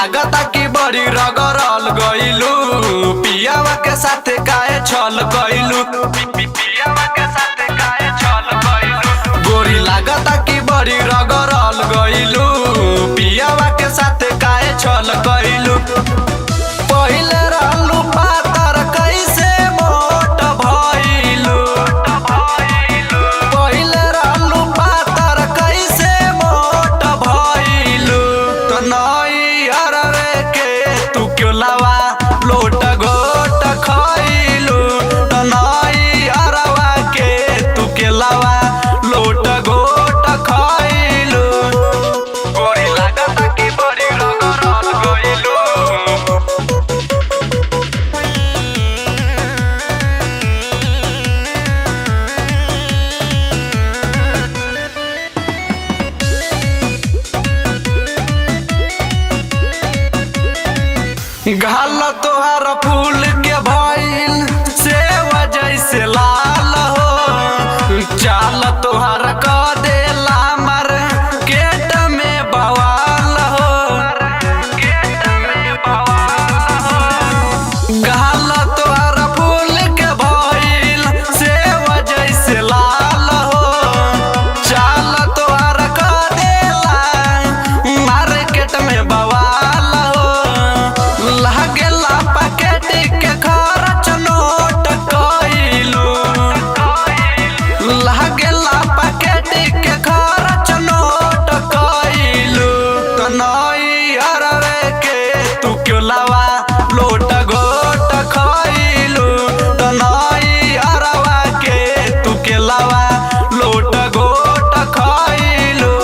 लागता कि बड़ी रगड़ल गइलू, पियावा के साथे काहे छल गइलू, पियावा के साथे काहे छल गइलू। गोरी लागता कि बड़ी रगड़ल गइलू, पियावा के साथे काहे छल गइलू। पहिले रहलू पातर कैसे मोट भइलू, पहिले रहलू पातर कैसे मोट भइलू। तो नई अरवे के तू क्यों लावा लोट गोट खइलू, तो नई अरवा के तू के लावा लोट गोट खइलू। गोरी लागता कि बड़ी रगड़ल गइलू, गाल तोहर फूल के भइल सेवा जैसे लाल हो, चाल तोहर क देला मर केट में बवाल हो, केट में बवाल हो। गाल तोहर फूल के भइल सेवा जैसे लाल हो, चाल तोहर क देला मार्केट में बवाल हो। लागेला पैकेट के खर्च नोट कइलू, लागेला पैकेट के खर्च नोट कइलू। तो नई अरवे के तू क्यों लावा लोट गोट खइलू, तो नई अरवा के तू के लावा लोट गोट खइलू,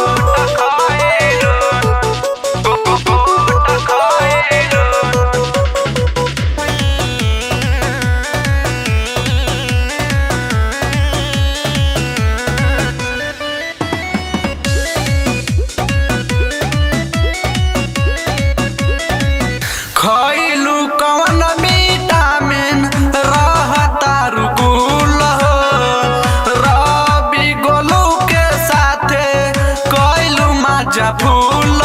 गोट खइलू। खइलू कौन विटामिन रहता रुकुल हो, रवि गोलू के साथे कइलू माजा फूल